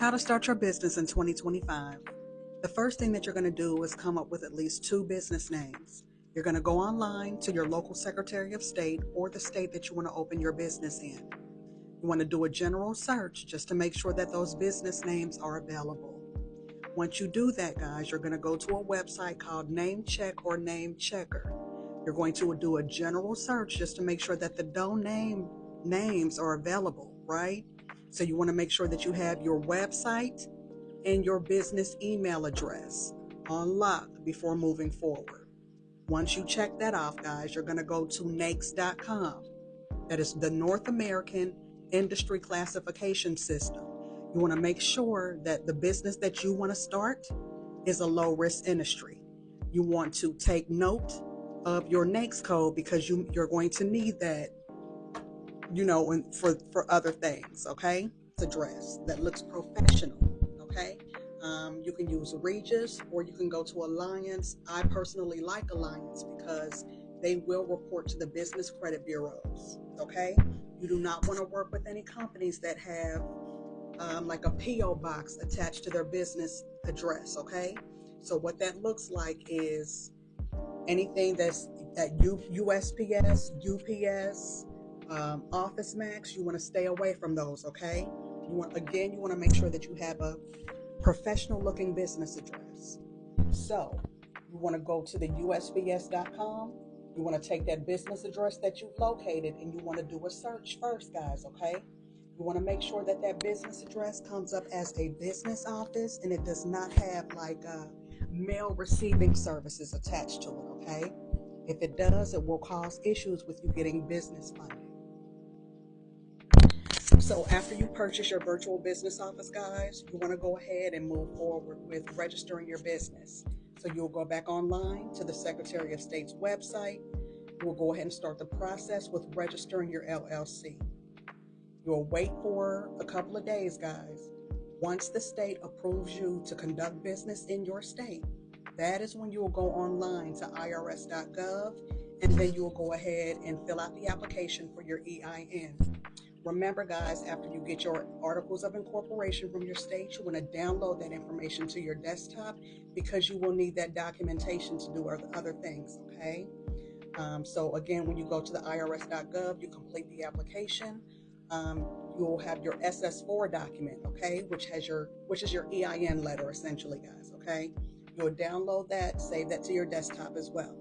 How to start your business in 2025. The first thing that you're going to do is come up with at least 2 business names. You're going to go online to your local Secretary of State or the state that you want to open your business in. You want to do a general search just to make sure that those business names are available. Once you do that, guys, you're going to go to a website called NameCheck or NameChecker. You're going to do a general search just to make sure that the domain names are available, right? So you want to make sure that you have your website and your business email address on lock before moving forward. Once you check that off, guys, you're going to go to NAICS.com. That is the North American Industry Classification System. You want to make sure that the business that you want to start is a low-risk industry. You want to take note of your NAICS code because you're going to need that, for other things, okay? It's a dress that looks professional, okay? You can use Regis or you can go to Alliance. I personally like Alliance because they will report to the business credit bureaus, okay? You do not want to work with any companies that have like a P.O. box attached to their business address, okay? So what that looks like is anything that's at USPS, UPS, Office Max. You want to stay away from those, okay? You want to make sure that you have a professional looking business address. So you want to go to the USPS.com. You want to take that business address that you've located and you want to do a search first, guys, okay? You want to make sure that that business address comes up as a business office and it does not have like mail receiving services attached to it, okay? If it does, it will cause issues with you getting business funding. So after you purchase your virtual business office, guys, you want to go ahead and move forward with registering your business. So you'll go back online to the Secretary of State's website. You will go ahead and start the process with registering your LLC. You'll wait for a couple of days, guys. Once the state approves you to conduct business in your state, that is when you will go online to irs.gov, and then you will go ahead and fill out the application for your EIN. Remember, guys, after you get your articles of incorporation from your state, you want to download that information to your desktop because you will need that documentation to do other things, okay? So again, when you go to the irs.gov, you complete the application. You'll have your SS4 document, okay, which is your EIN letter, essentially, guys, okay? You'll download that, save that to your desktop as well.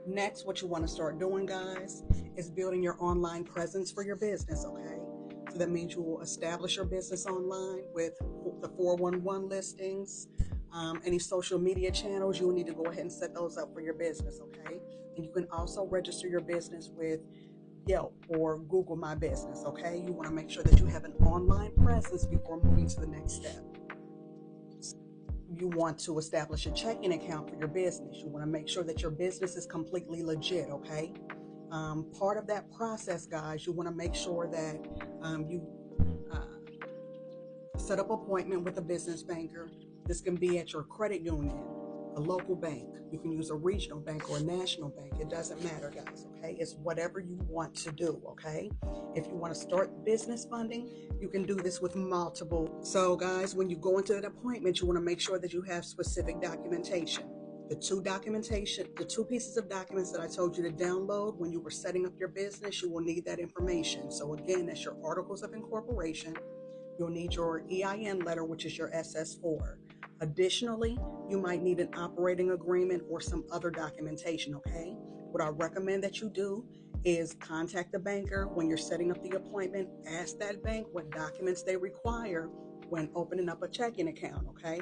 Next, what you want to start doing, guys, is building your online presence for your business, okay? So that means you will establish your business online with the 411 listings, any social media channels. You will need to go ahead and set those up for your business, okay? And you can also register your business with Yelp or Google My Business, okay? You want to make sure that you have an online presence before moving to the next step. You want to establish a checking account for your business. You want to make sure that your business is completely legit, okay? Part of that process, guys, you want to make sure that you set up an appointment with a business banker. This can be at your credit union, a local bank. You can use a regional bank or a national bank. It doesn't matter, guys, okay? It's whatever you want to do, okay? If you want to start business funding, you can do this with multiple. So, guys, when you go into that appointment, you want to make sure that you have specific documentation. The two pieces of documents that I told you to download when you were setting up your business, you will need that information. So again, that's your articles of incorporation. You'll need your EIN letter, which is your SS4. Additionally, you might need an operating agreement or some other documentation, okay? What I recommend that you do is contact the banker when you're setting up the appointment. Ask that bank what documents they require when opening up a checking account, okay?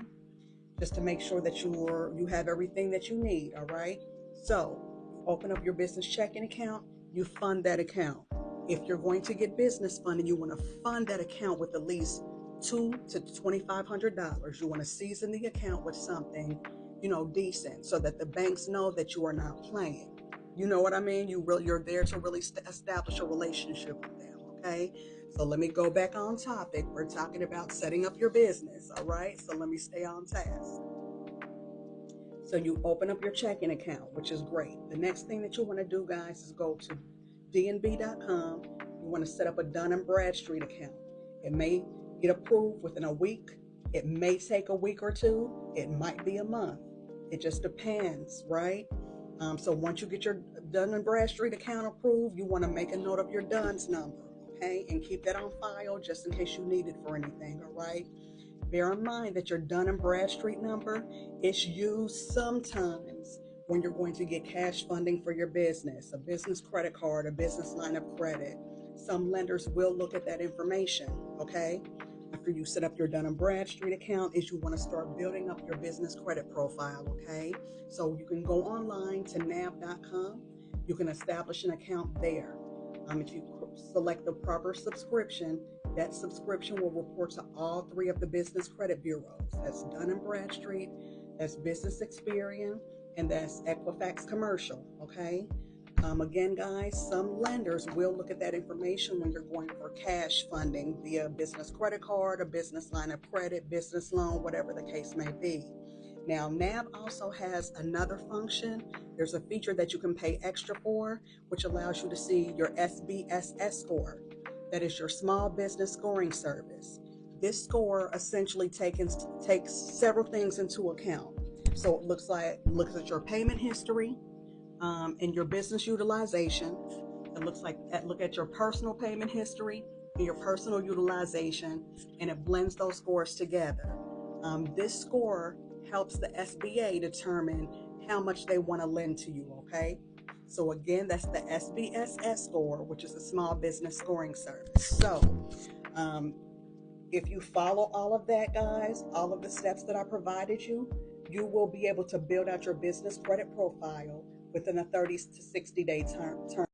Just to make sure that you have everything that you need, all right? So, you open up your business checking account, you fund that account. If you're going to get business funding, you want to fund that account with at least $200 to $2,500. You want to season the account with something, decent, so that the banks know that you are not playing. You know what I mean? You're there to really establish a relationship with them, okay? So let me go back on topic. We're talking about setting up your business, all right? So let me stay on task. So you open up your checking account, which is great. The next thing that you want to do, guys, is go to dnb.com. You want to set up a Dun & Bradstreet account. It may get approved within a week. It may take a week or two. It might be a month. It just depends, right? So once you get your Dun & Bradstreet account approved, you want to make a note of your DUNS number, okay? And keep that on file just in case you need it for anything, all right? Bear in mind that your Dun & Bradstreet number is used sometimes when you're going to get cash funding for your business, a business credit card, a business line of credit. Some lenders will look at that information, okay? After you set up your Dun & Bradstreet account is you want to start building up your business credit profile, okay? So you can go online to nav.com. You can establish an account there. If you select the proper subscription, that subscription will report to all 3 of the business credit bureaus. That's Dun & Bradstreet, that's Business Experian, and that's Equifax Commercial, okay? Again, guys, some lenders will look at that information when you're going for cash funding via business credit card, a business line of credit, business loan, whatever the case may be. Now, NAB also has another function. There's a feature that you can pay extra for, which allows you to see your SBSS score. That is your small business scoring service. This score essentially takes several things into account. So it looks at your payment history, and your business utilization. It look at your personal payment history and your personal utilization, and it blends those scores together. This score helps the SBA determine how much they want to lend to you, okay? So again, that's the SBSS score, which is the Small Business Scoring Service. So if you follow all of that, guys, all of the steps that I provided you, you will be able to build out your business credit profile within a 30 to 60 day term.